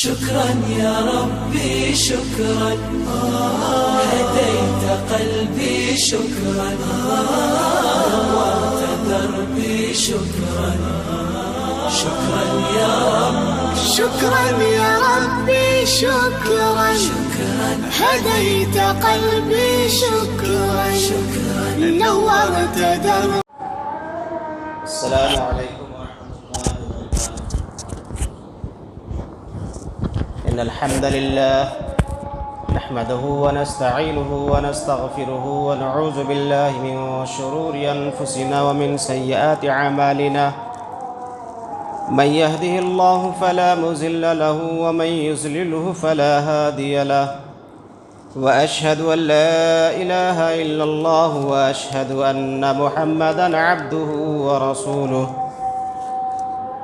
شكرا يا ربي شكرا هديت قلبي شكرا نورت دربي شكرا شكرا يا رب شكرا يا ربي شكرا هديت قلبي شكرا نورت دربي. السلام عليكم ورحمة الله وبركاته. إن الحمد لله نحمده ونستعينه ونستغفره ونعوذ بالله من شرور أنفسنا ومن سيئات أعمالنا. من يهده الله فلا مضل له ومن يضلله فلا هادي له. وأشهد أن لا إله إلا الله وأشهد أن محمدًا عبده ورسوله.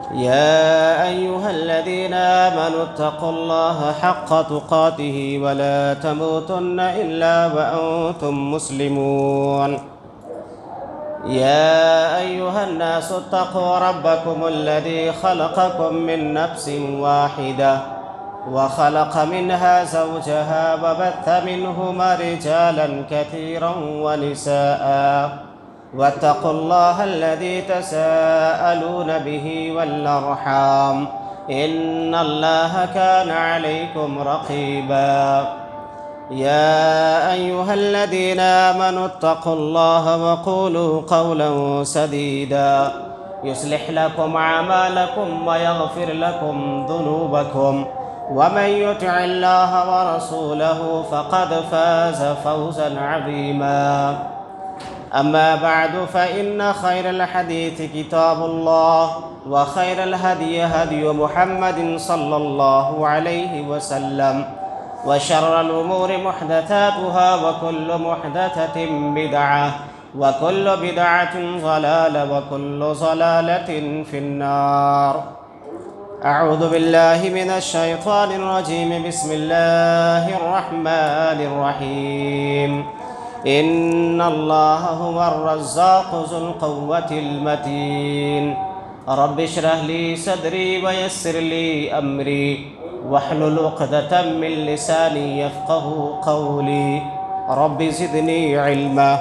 يا أيها الذين آمنوا اتقوا الله حق تقاته ولا تموتن إلا وأنتم مسلمون. يا أيها الناس اتقوا ربكم الذي خلقكم من نفس واحدة وخلق منها زوجها وبث منهما رجالا كثيرا ونساء واتقوا الله الذي تساءلون به والأرحام إن الله كان عليكم رقيبا. يا أيها الذين آمنوا اتقوا الله وقولوا قولا سديدا يصلح لكم أعمالكم ويغفر لكم ذنوبكم ومن يطع الله ورسوله فقد فاز فوزا عظيما. أما بعد فإن خير الحديث كتاب الله وخير الهدي هدي محمد صلى الله عليه وسلم وشر الأمور محدثاتها وكل محدثة بدعة وكل بدعة ضلالة وكل ضلالة في النار. أعوذ بالله من الشيطان الرجيم. بسم الله الرحمن الرحيم. إن الله هو الرزاق ذو القوة المتين. رب اشرح لي صدري ويسر لي أمري واحلل عقدة من لساني يفقه قولي رب زدني علما.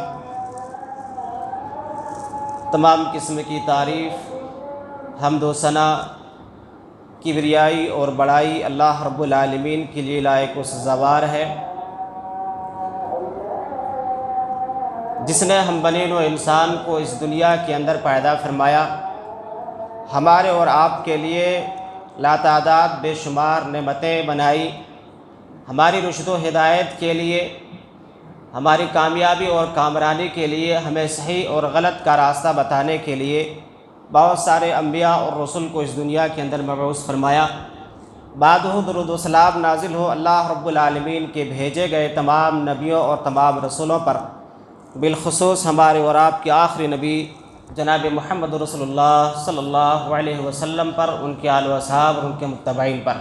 تمام قسم کی تعریف، حمد و ثنا، کبریائی اور بڑائی اللہ رب العالمین کے لیے لائق و سزاوار ہے، جس نے ہم بنی نوع انسان کو اس دنیا کے اندر پیدا فرمایا، ہمارے اور آپ کے لیے لاتعداد بے شمار نعمتیں بنائی، ہماری رشد و ہدایت کے لیے، ہماری کامیابی اور کامرانی کے لیے، ہمیں صحیح اور غلط کا راستہ بتانے کے لیے بہت سارے انبیاء اور رسول کو اس دنیا کے اندر مبعوث فرمایا۔ بعدہ درود و سلام نازل ہو اللہ رب العالمین کے بھیجے گئے تمام نبیوں اور تمام رسولوں پر، بالخصوص ہمارے اور آپ کے آخری نبی جناب محمد رسول اللہ صلی اللہ علیہ وسلم پر، ان کے آل و اصحاب اور ان کے متبعین پر۔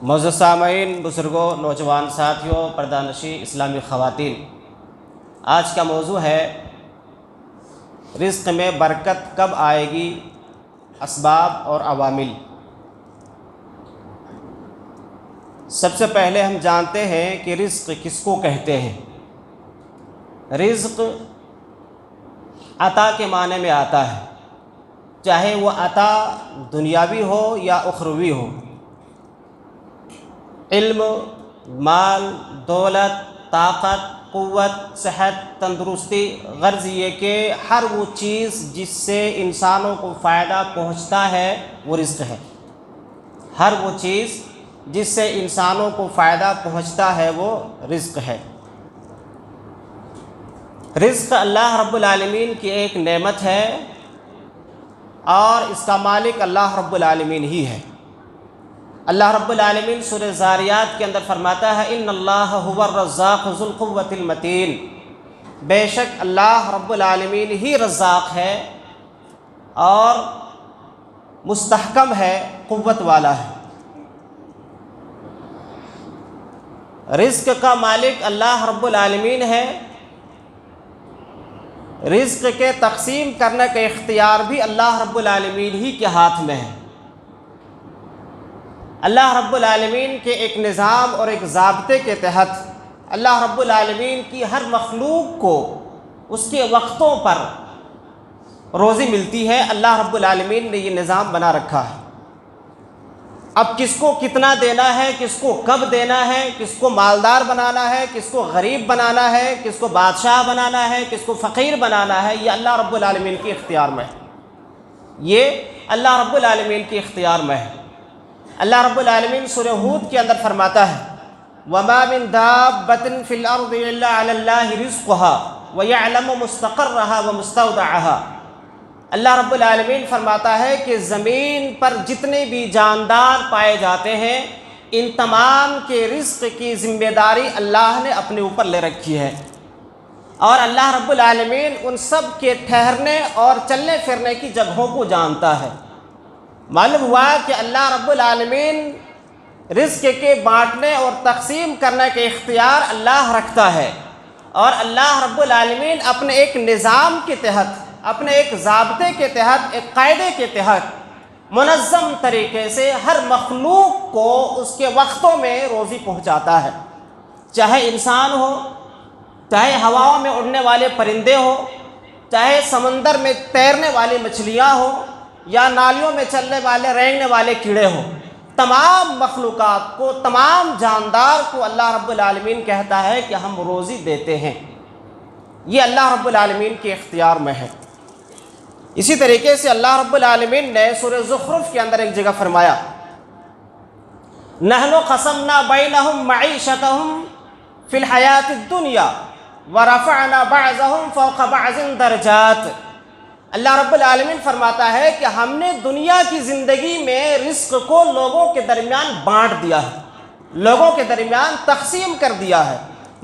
معزز سامعین، بزرگوں، نوجوان ساتھیوں، پردہ نشین اسلامی خواتین، آج کا موضوع ہے رزق میں برکت کب آئے گی، اسباب اور عوامل۔ سب سے پہلے ہم جانتے ہیں کہ رزق کس کو کہتے ہیں۔ رزق عطا کے معنی میں آتا ہے، چاہے وہ عطا دنیاوی ہو یا اخروی ہو۔ علم، مال، دولت، طاقت، قوت، صحت، تندرستی، غرض یہ کہ ہر وہ چیز جس سے انسانوں کو فائدہ پہنچتا ہے وہ رزق ہے۔ ہر وہ چیز جس سے انسانوں کو فائدہ پہنچتا ہے وہ رزق ہے۔ رزق اللہ رب العالمین کی ایک نعمت ہے اور اس کا مالک اللہ رب العالمین ہی ہے۔ اللہ رب العالمین سورہ ذاریات کے اندر فرماتا ہے ان اللہ هو الرزاق ذو القوة المتین، بے شک اللہ رب العالمین ہی رزاق ہے اور مستحکم ہے، قوت والا ہے۔ رزق کا مالک اللہ رب العالمین ہے، رزق کے تقسیم کرنے کا اختیار بھی اللہ رب العالمین ہی کے ہاتھ میں ہے۔ اللہ رب العالمین کے ایک نظام اور ایک ضابطے کے تحت اللہ رب العالمین کی ہر مخلوق کو اس کے وقتوں پر روزی ملتی ہے۔ اللہ رب العالمین نے یہ نظام بنا رکھا ہے۔ اب کس کو کتنا دینا ہے، کس کو کب دینا ہے، کس کو مالدار بنانا ہے، کس کو غریب بنانا ہے، کس کو بادشاہ بنانا ہے، کس کو فقیر بنانا ہے، یہ اللہ رب العالمین کے اختیار میں ہے۔ یہ اللہ رب العالمین کے اختیار میں ہے۔ اللہ رب العالمین سورہ ہود کے اندر فرماتا ہے وَمَا مِن دَابَّةٍ فِي الْأَرْضِ إِلَّا عَلَى اللَّهِ رِزْقُهَا وَيَعْلَمُ مُسْتَقَرَّهَا وَمُسْتَوْدَعَهَا۔ اللہ رب العالمین فرماتا ہے کہ زمین پر جتنے بھی جاندار پائے جاتے ہیں ان تمام کے رزق کی ذمہ داری اللہ نے اپنے اوپر لے رکھی ہے، اور اللہ رب العالمین ان سب کے ٹھہرنے اور چلنے پھرنے کی جگہوں کو جانتا ہے۔ معلوم ہوا کہ اللہ رب العالمین رزق کے بانٹنے اور تقسیم کرنے کے اختیار اللہ رکھتا ہے، اور اللہ رب العالمین اپنے ایک نظام کے تحت، اپنے ایک ضابطے کے تحت، ایک قاعدے کے تحت منظم طریقے سے ہر مخلوق کو اس کے وقتوں میں روزی پہنچاتا ہے، چاہے انسان ہو، چاہے ہواؤں میں اڑنے والے پرندے ہو، چاہے سمندر میں تیرنے والی مچھلیاں ہو، یا نالیوں میں چلنے والے رینگنے والے کیڑے ہوں، تمام مخلوقات کو، تمام جاندار کو اللہ رب العالمین کہتا ہے کہ ہم روزی دیتے ہیں۔ یہ اللہ رب العالمین کے اختیار میں ہے۔ اسی طریقے سے اللہ رب العالمین نے سورہ زخرف کے اندر ایک جگہ فرمایا نحن قسمنا بینہم معیشتہم فی الحیات الدنیا ورفعنا بعضہم فوق بعض درجات۔ اللہ رب العالمین فرماتا ہے کہ ہم نے دنیا کی زندگی میں رزق کو لوگوں کے درمیان بانٹ دیا ہے، لوگوں کے درمیان تقسیم کر دیا ہے۔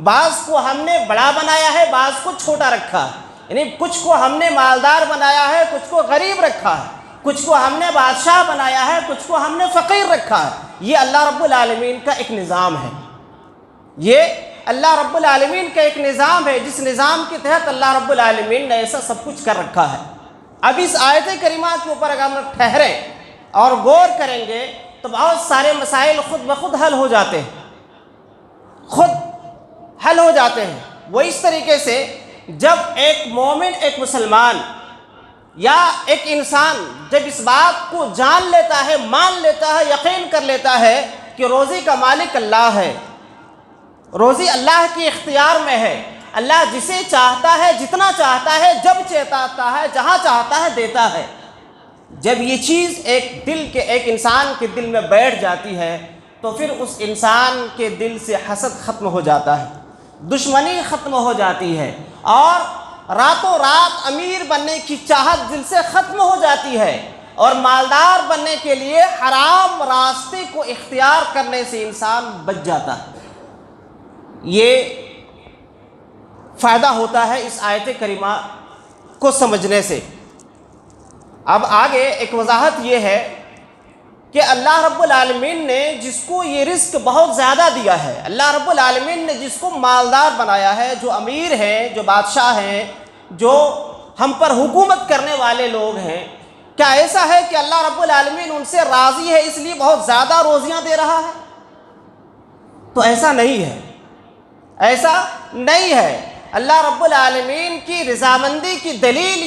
بعض کو ہم نے بڑا بنایا ہے، بعض کو چھوٹا رکھا ہے، یعنی کچھ کو ہم نے مالدار بنایا ہے، کچھ کو غریب رکھا ہے، کچھ کو ہم نے بادشاہ بنایا ہے، کچھ کو ہم نے فقیر رکھا ہے۔ یہ اللہ رب العالمین کا ایک نظام ہے، یہ اللہ رب العالمین کا ایک نظام ہے، جس نظام کے تحت اللہ رب العالمین نے ایسا سب کچھ کر رکھا ہے۔ اب اس آیت کریمہ کے اوپر اگر ہم ٹھہریں اور غور کریں گے تو بہت سارے مسائل خود بخود حل ہو جاتے ہیں، خود حل ہو جاتے ہیں۔ وہ اس طریقے سے جب ایک مومن، ایک مسلمان یا ایک انسان جب اس بات کو جان لیتا ہے، مان لیتا ہے، یقین کر لیتا ہے کہ روزی کا مالک اللہ ہے، روزی اللہ کے اختیار میں ہے، اللہ جسے چاہتا ہے، جتنا چاہتا ہے، جب چاہتا ہے، جہاں چاہتا ہے دیتا ہے، جب یہ چیز ایک انسان کے دل میں بیٹھ جاتی ہے تو پھر اس انسان کے دل سے حسد ختم ہو جاتا ہے، دشمنی ختم ہو جاتی ہے، اور راتوں رات امیر بننے کی چاہت دل سے ختم ہو جاتی ہے، اور مالدار بننے کے لیے حرام راستے کو اختیار کرنے سے انسان بچ جاتا ہے۔ یہ فائدہ ہوتا ہے اس آیت کریمہ کو سمجھنے سے۔ اب آگے ایک وضاحت یہ ہے کہ اللہ رب العالمین نے جس کو یہ رزق بہت زیادہ دیا ہے، اللہ رب العالمین نے جس کو مالدار بنایا ہے، جو امیر ہیں، جو بادشاہ ہیں، جو ہم پر حکومت کرنے والے لوگ ہیں، کیا ایسا ہے کہ اللہ رب العالمین ان سے راضی ہے اس لیے بہت زیادہ روزیاں دے رہا ہے؟ تو ایسا نہیں ہے، ایسا نہیں ہے۔ اللہ رب العالمین کی رضامندی کی دلیل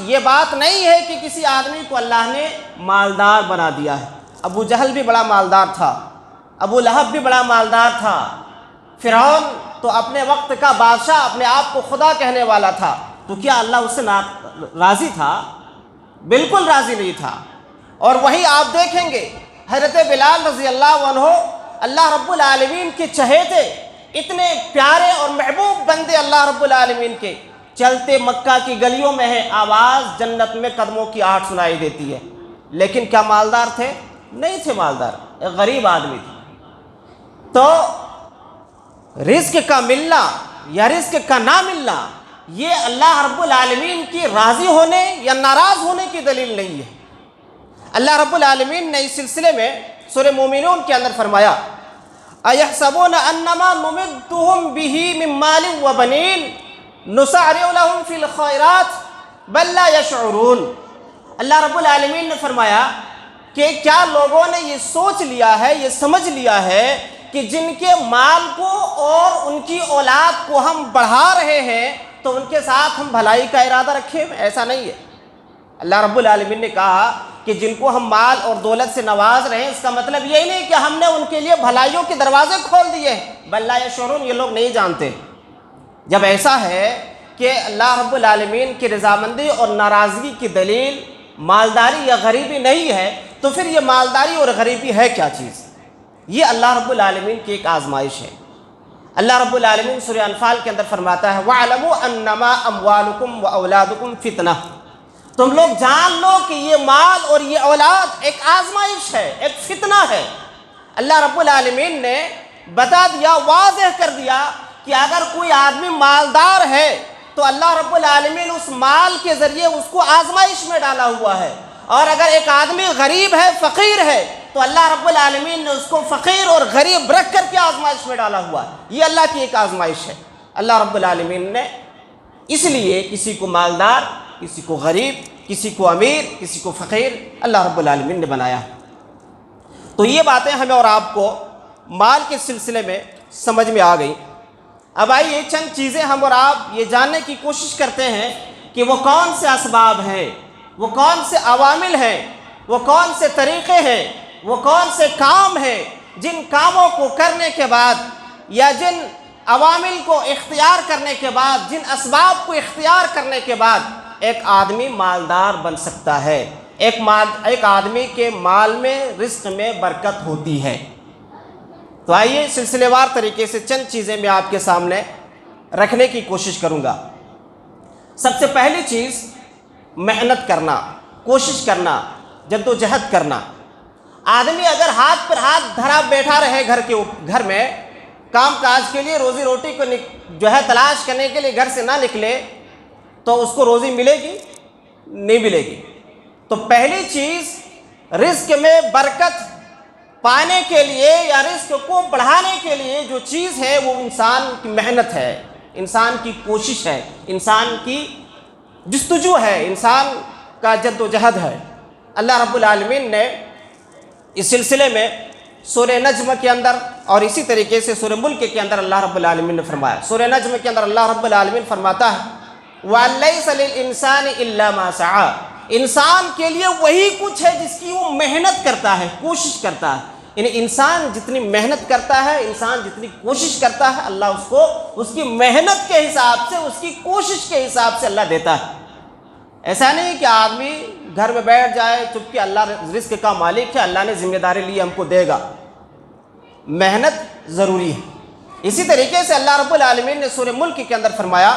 یہ بات نہیں ہے کہ کسی آدمی کو اللہ نے مالدار بنا دیا ہے۔ ابو جہل بھی بڑا مالدار تھا، ابو لہب بھی بڑا مالدار تھا، فرعون تو اپنے وقت کا بادشاہ، اپنے آپ کو خدا کہنے والا تھا، تو کیا اللہ اس سے راضی تھا؟ بالکل راضی نہیں تھا۔ اور وہی آپ دیکھیں گے حضرت بلال رضی اللہ عنہ اللہ رب العالمین کے چہیتے، اتنے پیارے اور محبوب بندے اللہ رب العالمین کے، چلتے مکہ کی گلیوں میں ہے آواز جنت میں قدموں کی آہٹ سنائی دیتی ہے، لیکن کیا مالدار تھے؟ نہیں تھے مالدار، ایک غریب آدمی تھے۔ تو رزق کا ملنا یا رزق کا نہ ملنا یہ اللہ رب العالمین کی راضی ہونے یا ناراض ہونے کی دلیل نہیں ہے۔ اللہ رب العالمین نے اس سلسلے میں سورہ مومنون کے اندر فرمایا اَيَحْسَبُونَ أَنَّمَا نُمِدُّهُمْ بِهِ مِن مَّالٍ وَبَنِينَ نُسَارِعُ لَهُمْ فِي الْخَيْرَاتِ بَل لَّا يَشْعُرُونَ۔ اللہ رب العالمین نے فرمایا کہ کیا لوگوں نے یہ سوچ لیا ہے، یہ سمجھ لیا ہے کہ جن کے مال کو اور ان کی اولاد کو ہم بڑھا رہے ہیں تو ان کے ساتھ ہم بھلائی کا ارادہ رکھے؟ ایسا نہیں ہے۔ اللہ رب العالمین نے کہا کہ جن کو ہم مال اور دولت سے نواز رہے ہیں، اس کا مطلب یہی نہیں کہ ہم نے ان کے لیے بھلائیوں کے دروازے کھول دیے ہیں، بل لا یشعرون، یہ لوگ نہیں جانتے۔ جب ایسا ہے کہ اللہ رب العالمین کی رضامندی اور ناراضگی کی دلیل مالداری یا غریبی نہیں ہے، تو پھر یہ مالداری اور غریبی ہے کیا چیز؟ یہ اللہ رب العالمین کی ایک آزمائش ہے۔ اللہ رب العالمین سورہ انفال کے اندر فرماتا ہے وَاعْلَمُوا أَنَّمَا أَمْوَالُكُمْ وَأَوْلَادُكُمْ فِتْنَةٌ، تم لوگ جان لو کہ یہ مال اور یہ اولاد ایک آزمائش ہے، ایک فتنہ ہے۔ اللہ رب العالمین نے بتا دیا، واضح کر دیا کہ اگر کوئی آدمی مالدار ہے تو اللہ رب العالمین اس مال کے ذریعے اس کو آزمائش میں ڈالا ہوا ہے، اور اگر ایک آدمی غریب ہے، فقیر ہے، تو اللہ رب العالمین نے اس کو فقیر اور غریب رکھ کر کے آزمائش میں ڈالا ہوا ہے۔ یہ اللہ کی ایک آزمائش ہے۔ اللہ رب العالمین نے اس لیے کسی کو مالدار، کسی کو غریب، کسی کو امیر، کسی کو فقیر اللہ رب العالمین نے بنایا۔ تو یہ باتیں ہمیں اور آپ کو مال کے سلسلے میں سمجھ میں آ گئی۔ اب آئیے چند چیزیں ہم اور آپ یہ جاننے کی کوشش کرتے ہیں کہ وہ کون سے اسباب ہیں، وہ کون سے عوامل ہیں، وہ کون سے طریقے ہیں، وہ کون سے کام ہیں جن کاموں کو کرنے کے بعد یا جن عوامل کو اختیار کرنے کے بعد، جن اسباب کو اختیار کرنے کے بعد ایک آدمی مالدار بن سکتا ہے، ایک آدمی کے مال میں، رزق میں برکت ہوتی ہے۔ تو آئیے سلسلے وار طریقے سے چند چیزیں میں آپ کے سامنے رکھنے کی کوشش کروں گا۔ سب سے پہلی چیز محنت کرنا، کوشش کرنا، جد و جہد کرنا۔ آدمی اگر ہاتھ پر ہاتھ دھرا بیٹھا رہے گھر میں کام کاج کے لیے، روزی روٹی کو جو ہے تلاش کرنے کے لیے گھر سے نہ نکلے تو اس کو روزی ملے گی؟ نہیں ملے گی۔ تو پہلی چیز رزق میں برکت پانے کے لیے یا رزق کو بڑھانے کے لیے جو چیز ہے وہ انسان کی محنت ہے، انسان کی کوشش ہے، انسان کی جستجو ہے، انسان کا جد و جہد ہے۔ اللہ رب العالمین نے اس سلسلے میں سورہ نجم کے اندر اور اسی طریقے سے سورہ ملک کے اندر اللہ رب العالمین نے فرمایا۔ سورہ نجم کے اندر اللہ رب العالمین فرماتا ہے وَلَيْسَ لِلْإِنسَانِ إِلَّا مَا سَعَىٰ، انسان کے لیے وہی کچھ ہے جس کی وہ محنت کرتا ہے، کوشش کرتا ہے۔ یعنی انسان جتنی محنت کرتا ہے، انسان جتنی کوشش کرتا ہے، اللہ اس کو اس کی محنت کے حساب سے، اس کی کوشش کے حساب سے اللہ دیتا ہے۔ ایسا نہیں کہ آدمی گھر میں بیٹھ جائے چپ کہ اللہ رزق کا مالک ہے، اللہ نے ذمہ داری لی ہم کو دے گا۔ محنت ضروری ہے۔ اسی طریقے سے اللہ رب العالمین نے سورہ ملک کے اندر فرمایا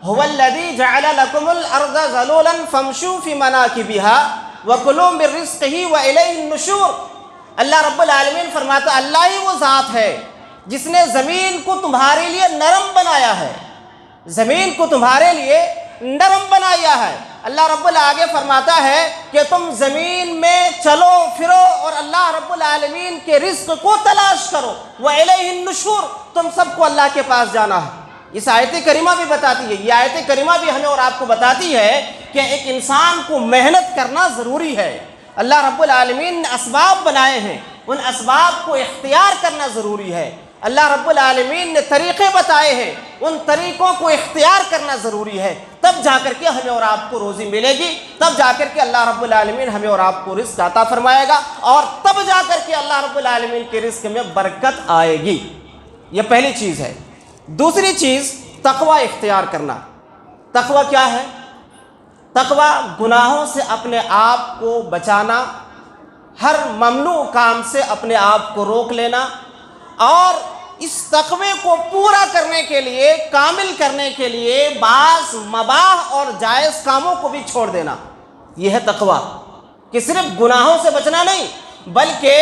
هو الذي جعل لكم الارض ذلولا فامشوا في مناكبها وكلوا من رزقه واليه النشور۔ اللہ رب العالمین فرماتا اللہ ہی وہ ذات ہے جس نے زمین کو تمہارے لیے نرم بنایا ہے، زمین کو تمہارے لیے نرم بنایا ہے۔ اللہ رب آگے فرماتا ہے کہ تم زمین میں چلو پھرو اور اللہ رب العالمین کے رزق کو تلاش کرو، وَإِلَيْهِ النُّشُورُ، تم سب کو اللہ کے پاس جانا ہے۔ اس آیت کریمہ بھی بتاتی ہے، یہ آیت کریمہ بھی ہمیں اور آپ کو بتاتی ہے کہ ایک انسان کو محنت کرنا ضروری ہے۔ اللہ رب العالمین نے اسباب بنائے ہیں، ان اسباب کو اختیار کرنا ضروری ہے۔ اللہ رب العالمین نے طریقے بتائے ہیں، ان طریقوں کو اختیار کرنا ضروری ہے، تب جا کر کے ہمیں اور آپ کو روزی ملے گی، تب جا کر کے اللہ رب العالمین ہمیں اور آپ کو رزق عطا فرمائے گا، اور تب جا کر کے اللہ رب العالمین کے رزق میں برکت آئے گی۔ یہ پہلی چیز ہے۔ دوسری چیز تقوی اختیار کرنا۔ تقوی کیا ہے؟ تقوی گناہوں سے اپنے آپ کو بچانا، ہر ممنوع کام سے اپنے آپ کو روک لینا، اور اس تقوی کو پورا کرنے کے لیے، کامل کرنے کے لیے بعض مباح اور جائز کاموں کو بھی چھوڑ دینا۔ یہ ہے تقوی، کہ صرف گناہوں سے بچنا نہیں بلکہ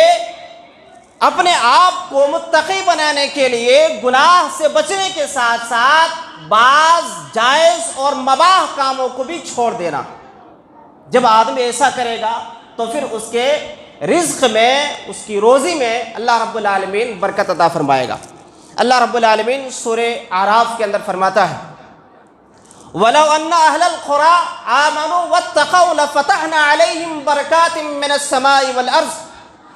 اپنے آپ کو متقی بنانے کے لیے گناہ سے بچنے کے ساتھ ساتھ بعض جائز اور مباح کاموں کو بھی چھوڑ دینا۔ جب آدمی ایسا کرے گا تو پھر اس کے رزق میں، اس کی روزی میں اللہ رب العالمین برکت عطا فرمائے گا۔ اللہ رب العالمین سورہ اعراف کے اندر فرماتا ہے وَلَوْ أَنَّ أَهْلَ الْقُرَىٰ آمَنُوا وَاتَّقَوْا لَفَتَحْنَا عَلَيْهِمْ بَرَكَاتٍ مِّنَ السَّمَاءِ وَالْأَرْضِ۔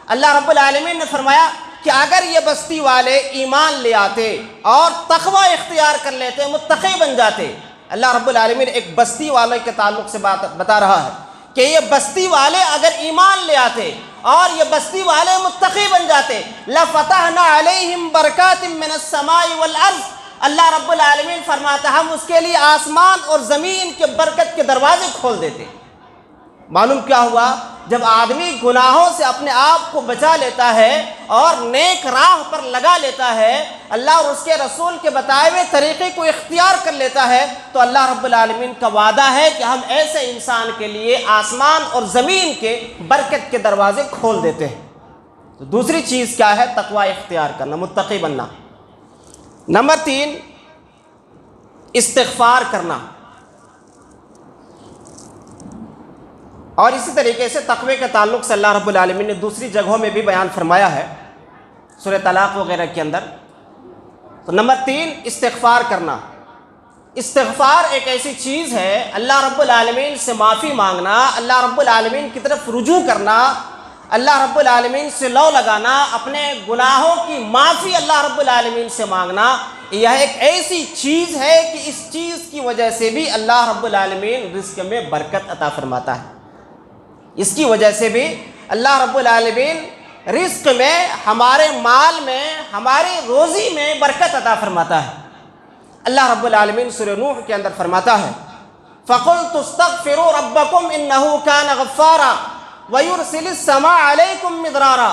اللہ رب العالمین نے فرمایا کہ اگر یہ بستی والے ایمان لے آتے اور تقوی اختیار کر لیتے، متقی بن جاتے۔ اللہ رب العالمین ایک بستی والے کے تعلق سے بتا رہا ہے کہ یہ بستی والے اگر ایمان لے آتے اور یہ بستی والے متقی بن جاتے، لَفَتَحْنَا عَلَيْهِمْ بَرَكَاتٍ مِّنَ السَّمَاءِ وَالْأَرْضِ۔ اللہ رب العالمین فرماتا ہم اس کے لیے آسمان اور زمین کے برکت کے دروازے کھول دیتے۔ معلوم کیا ہوا؟ جب آدمی گناہوں سے اپنے آپ کو بچا لیتا ہے اور نیک راہ پر لگا لیتا ہے، اللہ اور اس کے رسول کے بتائے ہوئے طریقے کو اختیار کر لیتا ہے، تو اللہ رب العالمین کا وعدہ ہے کہ ہم ایسے انسان کے لیے آسمان اور زمین کے برکت کے دروازے کھول دیتے ہیں۔ تو دوسری چیز کیا ہے؟ تقوی اختیار کرنا، متقی بننا۔ نمبر 3، استغفار کرنا۔ اور اسی طریقے سے تقوی کے تعلق سے اللہ رب العالمین نے دوسری جگہوں میں بھی بیان فرمایا ہے، سورہ طلاق وغیرہ کے اندر۔ تو نمبر 3، استغفار کرنا۔ استغفار ایک ایسی چیز ہے، اللہ رب العالمین سے معافی مانگنا، اللہ رب العالمین کی طرف رجوع کرنا، اللہ رب العالمین سے لو لگانا، اپنے گناہوں کی معافی اللہ رب العالمین سے مانگنا، یہ ایک ایسی چیز ہے کہ اس چیز کی وجہ سے بھی اللہ رب العالمین رزق میں برکت عطا فرماتا ہے۔ اس کی وجہ سے بھی اللہ رب العالمین رزق میں، ہمارے مال میں، ہماری روزی میں برکت عطا فرماتا ہے۔ اللہ رب العالمین سورہ نوح کے اندر فرماتا ہے فَقُلْتُ اسْتَغْفِرُوا رَبَّكُمْ إِنَّهُ كَانَ غَفَّارًا وَيُرْسِلِ السَّمَاءَ عَلَيْكُمْ مِدْرَارًا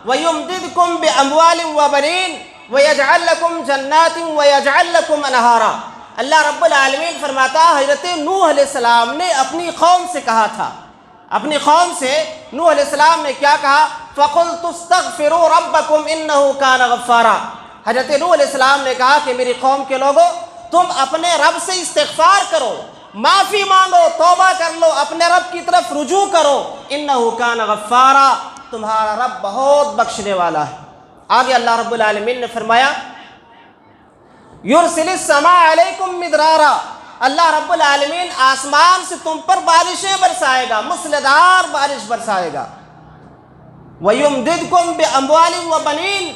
وَيُمْدِدْكُمْ بِأَمْوَالٍ وَبَنِينَ وَيَجْعَلْ لَكُمْ جَنَّاتٍ وَيَجْعَلْ لَكُمْ أَنْهَارًا۔ اللہ رب العالمین فرماتا حضرت نوح علیہ السلام نے اپنی قوم سے کہا تھا، اپنی قوم سے نوح علیہ السلام نے کیا کہا؟ فَقُلْتُ اسْتَغْفِرُوا رَبَّكُمْ إِنَّهُ كَانَ غَفَّارًا۔ حضرت نوح علیہ السلام نے کہا کہ میری قوم کے لوگوں، تم اپنے رب سے استغفار کرو، معافی مانگو، توبہ کر لو، اپنے رب کی طرف رجوع کرو۔ إِنَّهُ كَانَ غَفَّارًا، تمہارا رب بہت بخشنے والا ہے۔ آگے اللہ رب العالمین نے فرمایا يُرْسِلِ السَّمَاءَ عَلَيْكُمْ مِدْرَارًا، اللہ رب العالمین آسمان سے تم پر بارشیں برسائے گا، موسلادھار بارش برسائے گا۔ وَيُمْدِدْكُمْ بِأَمْوَالٍ وَبَنِينَ،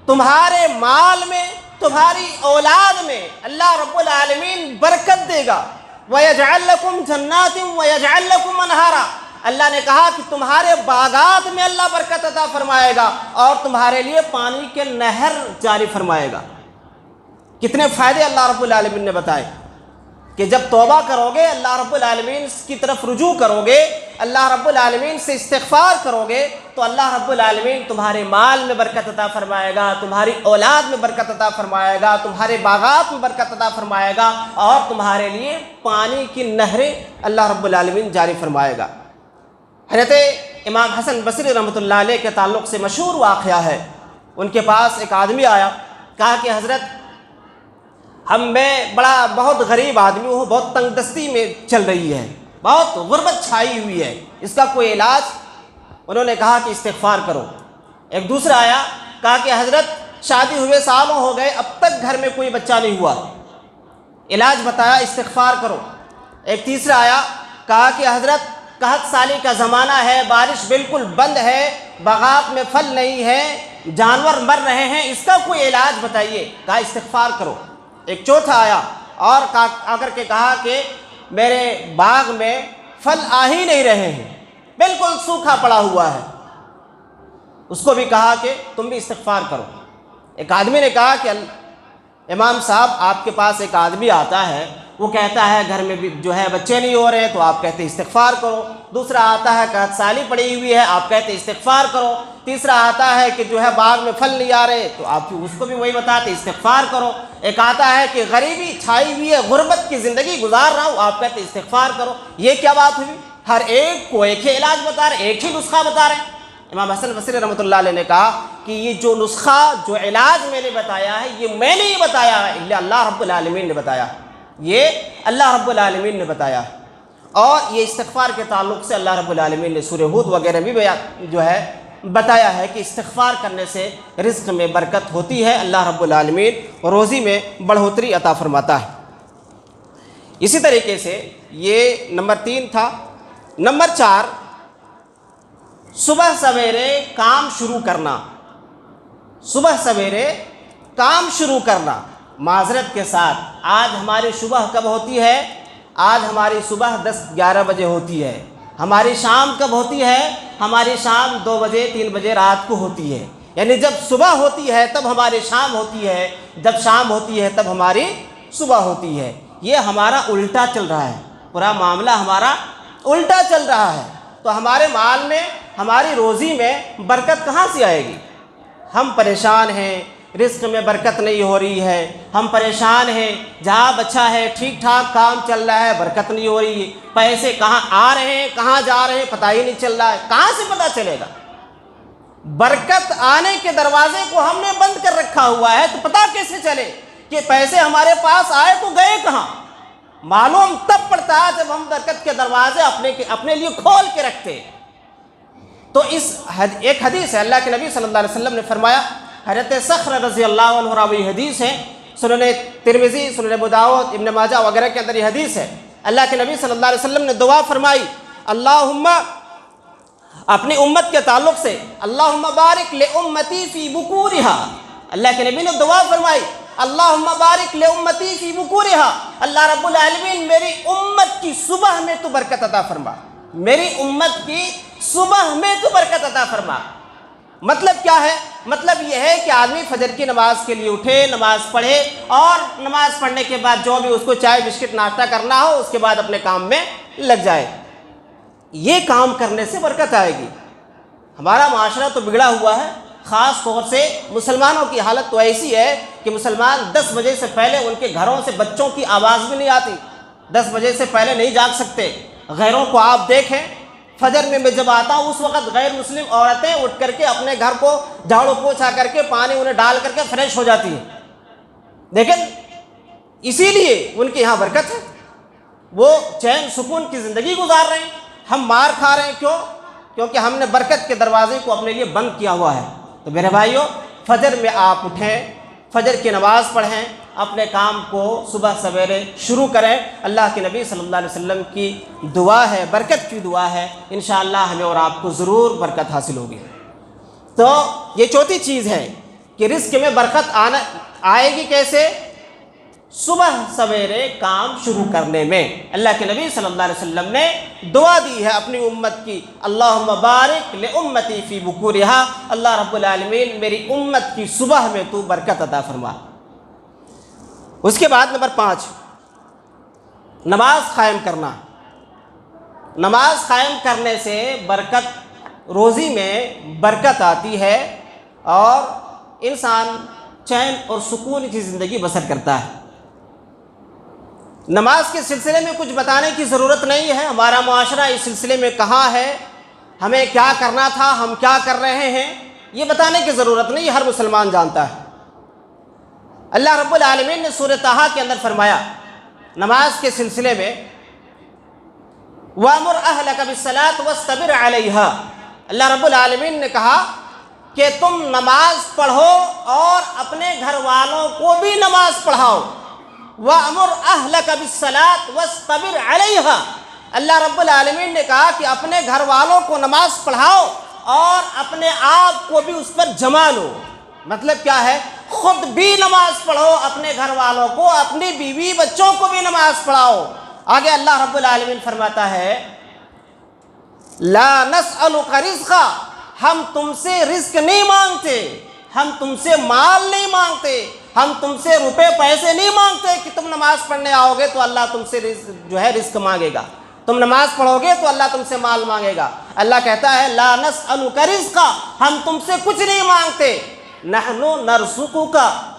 تمہارے مال میں، تمہاری اولاد میں اللہ رب العالمین برکت دے گا۔ وَيَجْعَلْ لَكُمْ جَنَّاتٍ وَيَجْعَلْ لَكُمْ أَنْهَارًا، اللہ نے کہا کہ تمہارے باغات میں اللہ برکت عطا فرمائے گا اور تمہارے لیے پانی کے نہر جاری فرمائے گا۔ کتنے فائدے اللہ رب العالمین نے بتائے کہ جب توبہ کرو گے، اللہ رب العالمین کی طرف رجوع کرو گے، اللہ رب العالمین سے استغفار کرو گے، تو اللہ رب العالمین تمہارے مال میں برکت عطا فرمائے گا، تمہاری اولاد میں برکت عطا فرمائے گا، تمہارے باغات میں برکت عطا فرمائے گا اور تمہارے لیے پانی کی نہریں اللہ رب العالمین جاری فرمائے گا۔ حضرت امام حسن بصری رحمۃ اللہ علیہ کے تعلق سے مشہور واقعہ ہے، ان کے پاس ایک آدمی آیا، کہا کہ حضرت میں بہت غریب آدمی ہوں، بہت تنگ دستی میں چل رہی ہے، بہت غربت چھائی ہوئی ہے، اس کا کوئی علاج؟ انہوں نے کہا کہ استغفار کرو۔ ایک دوسرا آیا، کہا کہ حضرت شادی ہوئے سالوں ہو گئے، اب تک گھر میں کوئی بچہ نہیں ہوا، علاج بتایا، استغفار کرو۔ ایک تیسرا آیا، کہا کہ حضرت قحط سالی کا زمانہ ہے، بارش بالکل بند ہے، باغات میں پھل نہیں ہے، جانور مر رہے ہیں، اس کا کوئی علاج بتائیے۔ کہا استغفار کرو۔ ایک چوتھا آیا اور آ کر کے کہا کہ میرے باغ میں پھل آ ہی نہیں رہے ہیں، بالکل سوکھا پڑا ہوا ہے۔ اس کو بھی کہا کہ تم بھی استغفار کرو۔ ایک آدمی نے کہا کہ امام صاحب آپ کے پاس ایک آدمی آتا ہے، وہ کہتا ہے گھر میں بھی جو ہے بچے نہیں ہو رہے، تو آپ کہتے استغفار کرو۔ دوسرا آتا ہے قحط سالی پڑی ہوئی ہے، آپ کہتے استغفار کرو۔ تیسرا آتا ہے کہ جو ہے باغ میں پھل نہیں آ رہے، تو آپ اس کو بھی وہی بتاتے استغفار کرو۔ ایک آتا ہے کہ غریبی چھائی ہوئی ہے، غربت کی زندگی گزار رہا ہوں، آپ کہتے استغفار کرو۔ یہ کیا بات ہوئی؟ ہر ایک کو ایک ہی علاج بتا رہے، ایک ہی نسخہ بتا رہے ہیں۔ امام حسن بصری رحمۃ اللہ علیہ نے کہا کہ یہ جو نسخہ، جو علاج میں نے بتایا ہے، یہ میں نے ہی بتایا ہے، اللہ رب العالمین نے بتایا ہے، یہ اللہ رب العالمین نے بتایا ہے۔ اور یہ استغفار کے تعلق سے اللہ رب العالمین نے سورہ ہود وغیرہ بھی جو ہے بتایا ہے کہ استغفار کرنے سے رزق میں برکت ہوتی ہے، اللہ رب العالمین روزی میں بڑھوتری عطا فرماتا ہے۔ اسی طریقے سے یہ نمبر 3 تھا۔ نمبر 4، صبح سویرے کام شروع کرنا۔ صبح سویرے کام شروع کرنا، معذرت کے ساتھ آج ہماری صبح کب ہوتی ہے؟ آج ہماری صبح 10-11 بجے ہوتی ہے۔ ہماری شام کب ہوتی ہے؟ ہماری شام 2 بجے 3 بجے رات کو ہوتی ہے۔ یعنی جب صبح ہوتی ہے تب ہماری شام ہوتی ہے، جب شام ہوتی ہے تب ہماری صبح ہوتی ہے۔ یہ ہمارا الٹا چل رہا ہے، پورا معاملہ ہمارا الٹا چل رہا ہے۔ تو ہمارے مال میں، ہماری روزی میں برکت کہاں سے آئے گی؟ ہم پریشان ہیں، رزق میں برکت نہیں ہو رہی ہے، ہم پریشان ہیں، جاب اچھا ہے، ٹھیک ٹھاک کام چل رہا ہے، برکت نہیں ہو رہی ہے، پیسے کہاں آ رہے ہیں کہاں جا رہے ہیں پتہ ہی نہیں چل رہا ہے۔ کہاں سے پتہ چلے گا؟ برکت آنے کے دروازے کو ہم نے بند کر رکھا ہوا ہے، تو پتہ کیسے چلے کہ پیسے ہمارے پاس آئے تو گئے کہاں؟ معلوم تب پڑتا ہے جب ہم برکت کے دروازے اپنے لیے کھول کے رکھتے۔ تو ایک حدیث ہے، اللہ کے نبی صلی اللہ علیہ وسلم نے فرمایا، حضرت صخر رضی اللہ عنہ راوی حدیث ہے، سنن ترمذی، سنن ابو داؤد، ابن ماجہ وغیرہ کے اندر یہ حدیث ہے۔ اللہ کے نبی صلی اللہ علیہ وسلم نے دعا فرمائی، اللہم، اپنی امت کے تعلق سے، اللہم بارک لامتی فی بکورہا، اللہ کے نبی نے دعا فرمائی، اللہم بارک لامتی فی بکورہا، اللہ رب العالمین میری امت کی صبح میں تو برکت عطا فرما، میری امت کی صبح میں تو برکت عطا فرما۔ مطلب کیا ہے؟ مطلب یہ ہے کہ آدمی فجر کی نماز کے لیے اٹھے، نماز پڑھے، اور نماز پڑھنے کے بعد جو بھی اس کو چائے بسکٹ ناشتہ کرنا ہو اس کے بعد اپنے کام میں لگ جائے۔ یہ کام کرنے سے برکت آئے گی۔ ہمارا معاشرہ تو بگڑا ہوا ہے، خاص طور سے مسلمانوں کی حالت تو ایسی ہے کہ مسلمان 10 بجے سے پہلے ان کے گھروں سے بچوں کی آواز بھی نہیں آتی، 10 بجے سے پہلے نہیں جاگ سکتے۔ غیروں کو آپ دیکھیں، فجر میں جب آتا ہوں اس وقت غیر مسلم عورتیں اٹھ کر کے اپنے گھر کو جھاڑو پوچھا کر کے پانی انہیں ڈال کر کے فریش ہو جاتی ہیں، لیکن اسی لیے ان کے یہاں برکت ہے، وہ چین سکون کی زندگی گزار رہے ہیں، ہم مار کھا رہے ہیں۔ کیوں؟ کیونکہ ہم نے برکت کے دروازے کو اپنے لیے بند کیا ہوا ہے۔ تو میرے بھائیوں، فجر میں آپ اٹھیں، فجر کی نماز پڑھیں، اپنے کام کو صبح سویرے شروع کریں۔ اللہ کے نبی صلی اللہ علیہ وسلم کی دعا ہے، برکت کی دعا ہے، انشاءاللہ ہمیں اور آپ کو ضرور برکت حاصل ہوگی۔ تو یہ چوتھی چیز ہے کہ رزق میں برکت آئے گی کیسے؟ صبح سویرے کام شروع کرنے میں۔ اللہ کے نبی صلی اللہ علیہ وسلم نے دعا دی ہے اپنی امت کی، اللہم بارک لامتی فی بکورہا، اللہ رب العالمین میری امت کی صبح میں تو برکت عطا فرما۔ اس کے بعد نمبر 5، نماز قائم کرنا۔ نماز قائم کرنے سے برکت، روزی میں برکت آتی ہے اور انسان چین اور سکون کی زندگی بسر کرتا ہے۔ نماز کے سلسلے میں کچھ بتانے کی ضرورت نہیں ہے، ہمارا معاشرہ اس سلسلے میں کہاں ہے، ہمیں کیا کرنا تھا، ہم کیا کر رہے ہیں، یہ بتانے کی ضرورت نہیں، ہر مسلمان جانتا ہے۔ اللہ رب العالمین نے سورہ طٰہٰ کے اندر فرمایا نماز کے سلسلے میں، وَأْمُرْ أَهْلَكَ بِالصَّلَاةِ وَاسْتَبِرْ عَلَيْهَا، اللہ رب العالمین نے کہا کہ تم نماز پڑھو اور اپنے گھر والوں کو بھی نماز پڑھاؤ۔ وَأْمُرْ أَهْلَكَ بِالصَّلَاةِ وَاسْتَبِرْ عَلَيْهَا، اللہ رب العالمین نے کہا کہ اپنے گھر والوں کو نماز پڑھاؤ اور اپنے آپ کو بھی اس پر جما لو۔ مطلب کیا ہے؟ خود بھی نماز پڑھو، اپنے گھر والوں کو، اپنی بیوی بچوں کو بھی نماز پڑھاؤ۔ آگے اللہ رب العالمین فرماتا ہے، لا نسألک رزقا، ہم تم سے رزق نہیں مانگتے، ہم تم سے مال نہیں مانگتے، ہم تم سے روپے پیسے نہیں مانگتے کہ تم نماز پڑھنے آؤ گے تو اللہ تم سے رزق مانگے گا، تم نماز پڑھو گے تو اللہ تم سے مال مانگے گا۔ اللہ کہتا ہے لا نسألک رزقا، ہم تم سے کچھ نہیں مانگتے، نحن نرزقک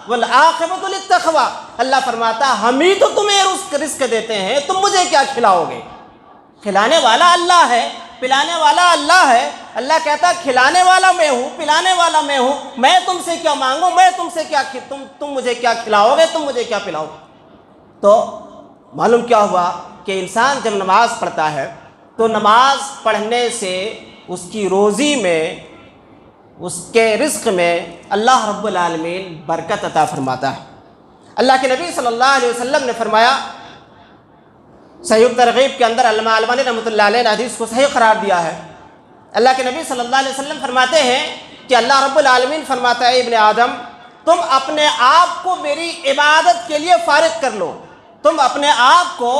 والعاقبۃ للتقوی، اللہ فرماتا ہم ہی تو تمہیں رزق دیتے ہیں، تم مجھے کیا کھلاؤ گے؟ کھلانے والا اللہ ہے، پلانے والا اللہ ہے۔ اللہ کہتا کھلانے والا میں ہوں، پلانے والا میں ہوں، میں تم سے کیا مانگوں، میں تم سے کیا، تم مجھے کیا کھلاؤ گے، تم مجھے کیا پلاؤ۔ تو معلوم کیا ہوا کہ انسان جب نماز پڑھتا ہے تو نماز پڑھنے سے اس کی روزی میں، اس کے رزق میں اللہ رب العالمین برکت عطا فرماتا ہے۔ اللہ کے نبی صلی اللہ علیہ وسلم نے فرمایا صحیح ترغیب کے اندر علامہ البانی رحمۃ اللہ علیہ نے حدیث کو صحیح قرار دیا ہے۔ اللہ کے نبی صلی اللہ علیہ وسلم فرماتے ہیں کہ اللہ رب العالمین فرماتا ہے ابن آدم تم اپنے آپ کو میری عبادت کے لیے فارغ کر لو، تم اپنے آپ کو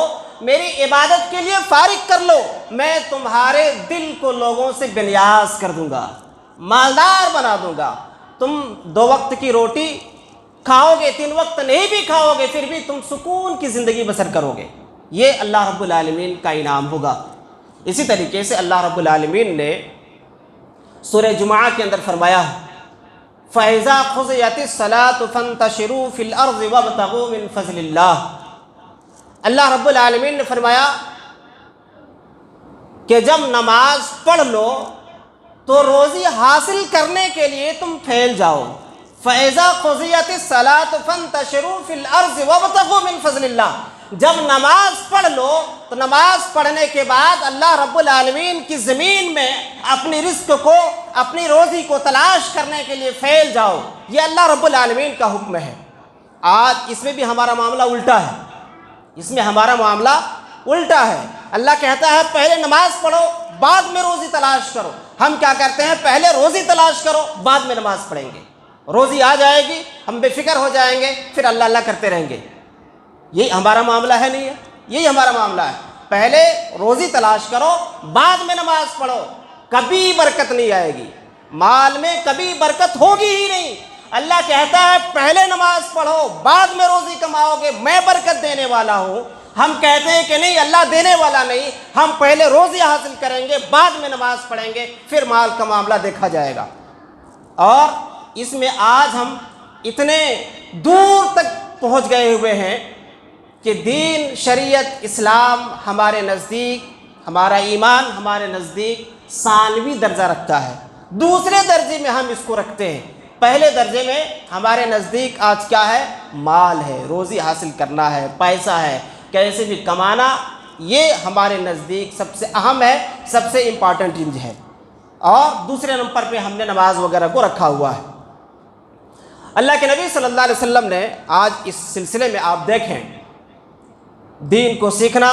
میری عبادت کے لیے فارغ کر لو، میں تمہارے دل کو لوگوں سے بے نیاز کر دوں گا، مالدار بنا دوں گا، تم 2 وقت کی روٹی کھاؤ گے، 3 وقت نہیں بھی کھاؤ گے، پھر بھی تم سکون کی زندگی بسر کرو گے، یہ اللہ رب العالمین کا انعام ہوگا۔ اسی طریقے سے اللہ رب العالمین نے سورہ جمعہ کے اندر فرمایا فَإِذَا قُضِيَتِ الصَّلَاةُ فَانتَشِرُوا فِي الْأَرْضِ وَابْتَغُوا مِن فَضْلِ اللَّهِ۔ اللہ رب العالمین نے فرمایا کہ جب نماز پڑھ لو تو روزی حاصل کرنے کے لیے تم پھیل جاؤ۔ فَإِذَا قُضِيَتِ الصَّلَاةُ فَانتَشِرُوا فِي الْأَرْضِ وَابْتَغُوا مِن فَضْلِ اللَّهِ۔ جب نماز پڑھ لو تو نماز پڑھنے کے بعد اللہ رب العالمین کی زمین میں اپنی رزق کو، اپنی روزی کو تلاش کرنے کے لیے پھیل جاؤ، یہ اللہ رب العالمین کا حکم ہے۔ آج اس میں بھی ہمارا معاملہ الٹا ہے، اس میں ہمارا معاملہ الٹا ہے۔ اللہ کہتا ہے پہلے نماز پڑھو بعد میں روزی تلاش کرو، ہم کیا کرتے ہیں پہلے روزی تلاش کرو بعد میں نماز پڑھیں گے، روزی آ جائے گی ہم بے فکر ہو جائیں گے، پھر اللہ اللہ کرتے رہیں گے۔ یہی ہمارا معاملہ ہے نہیں ہے، یہی ہمارا معاملہ ہے، پہلے روزی تلاش کرو بعد میں نماز پڑھو، کبھی برکت نہیں آئے گی، مال میں کبھی برکت ہوگی ہی نہیں۔ اللہ کہتا ہے پہلے نماز پڑھو بعد میں روزی کماؤ گے، میں برکت دینے والا ہوں۔ ہم کہتے ہیں کہ نہیں اللہ دینے والا نہیں، ہم پہلے روزی حاصل کریں گے بعد میں نماز پڑھیں گے، پھر مال کا معاملہ دیکھا جائے گا۔ اور اس میں آج ہم اتنے دور تک پہنچ گئے ہوئے ہیں کہ دین، شریعت، اسلام ہمارے نزدیک، ہمارا ایمان ہمارے نزدیک ثانوی درجہ رکھتا ہے، دوسرے درجے میں ہم اس کو رکھتے ہیں۔ پہلے درجے میں ہمارے نزدیک آج کیا ہے؟ مال ہے، روزی حاصل کرنا ہے، پیسہ ہے، کیسے بھی کمانا، یہ ہمارے نزدیک سب سے اہم ہے، سب سے امپارٹنٹ چیز ہے۔ اور دوسرے نمبر پہ ہم نے نماز وغیرہ کو رکھا ہوا ہے۔ اللہ کے نبی صلی اللہ علیہ وسلم نے آج اس سلسلے میں آپ دیکھیں، دین کو سیکھنا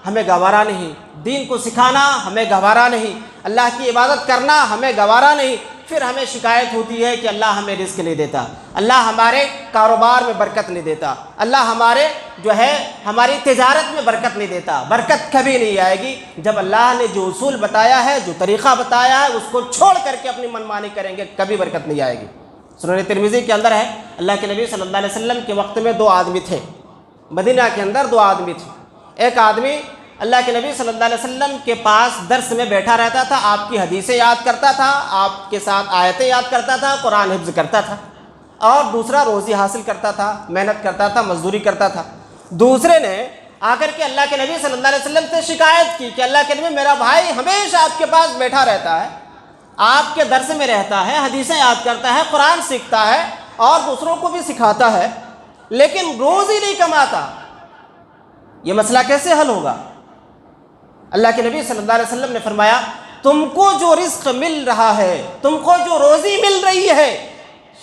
ہمیں گوارا نہیں، دین کو سکھانا ہمیں گوارا نہیں، اللہ کی عبادت کرنا ہمیں گوارا نہیں، پھر ہمیں شکایت ہوتی ہے کہ اللہ ہمیں رزق نہیں دیتا، اللہ ہمارے کاروبار میں برکت نہیں دیتا، اللہ ہمارے ہماری تجارت میں برکت نہیں دیتا۔ برکت کبھی نہیں آئے گی جب اللہ نے جو اصول بتایا ہے، جو طریقہ بتایا ہے، اس کو چھوڑ کر کے اپنی منمانی کریں گے، کبھی برکت نہیں آئے گی۔ سنن ترمذی کے اندر ہے اللہ کے نبی صلی اللہ علیہ وسلم کے وقت میں 2 آدمی تھے، مدینہ کے اندر 2 آدمی تھے۔ ایک آدمی اللہ کے نبی صلی اللہ علیہ وسلم کے پاس درس میں بیٹھا رہتا تھا، آپ کی حدیثیں یاد کرتا تھا، آپ کے ساتھ آیتیں یاد کرتا تھا، قرآن حفظ کرتا تھا، اور دوسرا روزی حاصل کرتا تھا، محنت کرتا تھا، مزدوری کرتا تھا۔ دوسرے نے آ کر کے اللہ کے نبی صلی اللہ علیہ وسلم سے شکایت کی کہ اللہ کے نبی میرا بھائی ہمیشہ آپ کے پاس بیٹھا رہتا ہے، آپ کے درس میں رہتا ہے، حدیثیں یاد کرتا ہے، قرآن سیکھتا ہے اور دوسروں کو بھی سکھاتا ہے، لیکن روزی نہیں کماتا، یہ مسئلہ کیسے حل ہوگا؟ اللہ کے نبی صلی اللہ علیہ وسلم نے فرمایا تم کو جو رزق مل رہا ہے، تم کو جو روزی مل رہی ہے،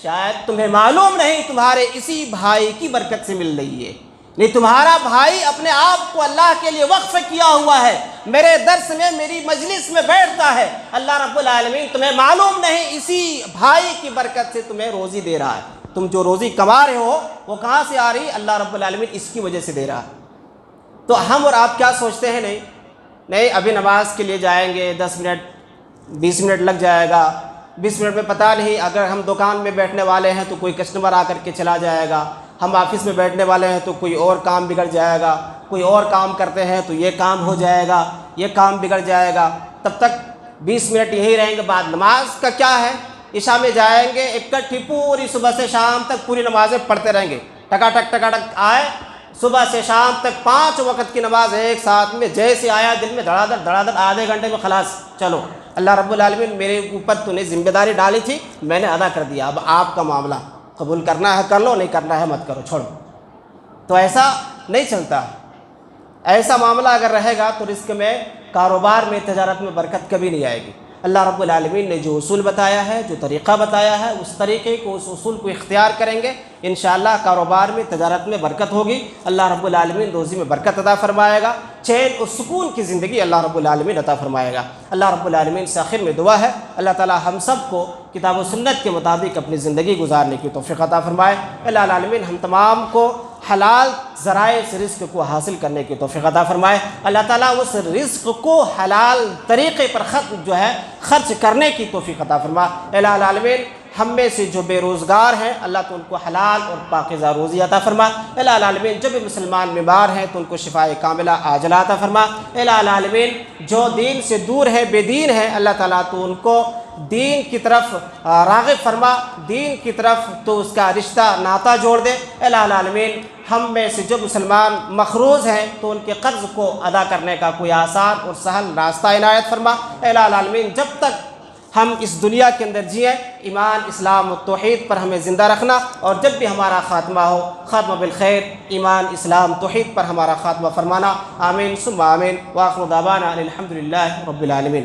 شاید تمہیں معلوم نہیں تمہارے اسی بھائی کی برکت سے مل رہی ہے، نہیں تمہارا بھائی اپنے آپ کو اللہ کے لیے وقف کیا ہوا ہے، میرے درس میں، میری مجلس میں بیٹھتا ہے، اللہ رب العالمین تمہیں معلوم نہیں اسی بھائی کی برکت سے تمہیں روزی دے رہا ہے، تم جو روزی کما رہے ہو وہ کہاں سے آ رہی؟ اللہ رب العالمین اس کی وجہ سے دے رہا ہے۔ تو ہم اور آپ کیا سوچتے ہیں؟ نہیں ابھی نماز کے لیے جائیں گے، 10 منٹ 20 منٹ لگ جائے گا، 20 منٹ میں پتہ نہیں، اگر ہم دکان میں بیٹھنے والے ہیں تو کوئی کسٹمر آ کر کے چلا جائے گا، ہم آفس میں بیٹھنے والے ہیں تو کوئی اور کام بگڑ جائے گا، کوئی اور کام کرتے ہیں تو یہ کام ہو جائے گا، یہ کام بگڑ جائے گا، تب تک 20 منٹ یہی رہیں گے۔ بعد نماز کا کیا ہے؟ عشاء میں جائیں گے، اکٹھی پوری صبح سے شام تک پوری نمازیں پڑھتے رہیں گے، ٹکا ٹک آئے، صبح سے شام تک 5 وقت کی نماز ایک ساتھ میں، جیسے آیا دل میں دھڑا دھڑ آدھے گھنٹے میں خلاص، چلو اللہ رب العالمین میرے اوپر تو نے ذمہ داری ڈالی تھی، میں نے ادا کر دیا، اب آپ کا معاملہ، قبول کرنا ہے کر لو، نہیں کرنا ہے مت کرو، چھوڑو۔ تو ایسا نہیں چلتا، ایسا معاملہ اگر رہے گا تو رزق میں، کاروبار میں، تجارت میں برکت کبھی نہیں آئے گی۔ اللہ رب العالمین نے جو اصول بتایا ہے، جو طریقہ بتایا ہے، اس طریقے کو، اس اصول کو اختیار کریں گے، انشاءاللہ کاروبار میں، تجارت میں برکت ہوگی، اللہ رب العالمین روزی میں برکت عطا فرمائے گا۔ چین اور سکون کی زندگی اللہ رب العالمین عطا فرمائے گا۔ اللہ رب العالمین سے آخر میں دعا ہے اللہ تعالی ہم سب کو کتاب و سنت کے مطابق اپنی زندگی گزارنے کی توفیق عطا فرمائے۔ اللہ العالمین ہم تمام کو حلال ذرائع سے رزق کو حاصل کرنے کی توفیق عطا فرمائے۔ اللہ تعالیٰ اس رزق کو حلال طریقے پر خرچ کرنے کی توفیق عطا فرمائے۔ اللہ العالمین ہم میں سے جو بے روزگار ہیں اللہ تو ان کو حلال اور پاکیزہ روزی عطا فرما۔ اللہ العالمین جو بھی مسلمان بیمار ہیں تو ان کو شفائے کاملہ عاجلہ عطا فرما۔ اللہ العالمین جو دین سے دور ہے بے دین ہے اللہ تعالیٰ تو ان کو دین کی طرف راغب فرما، دین کی طرف تو اس کا رشتہ ناتا جوڑ دے۔ اللہ العالمین ہم میں سے جو مسلمان مقروض ہیں تو ان کے قرض کو ادا کرنے کا کوئی آسان اور سہل راستہ عنایت فرما۔ اللہ العالمین جب تک ہم اس دنیا کے اندر جئیں ایمان اسلام و توحید پر ہمیں زندہ رکھنا، اور جب بھی ہمارا خاتمہ ہو خاتمہ بالخیر ایمان اسلام توحید پر ہمارا خاتمہ فرمانا۔ آمین ثم آمین۔ وآخر دعوانا الحمدللہ رب العالمین۔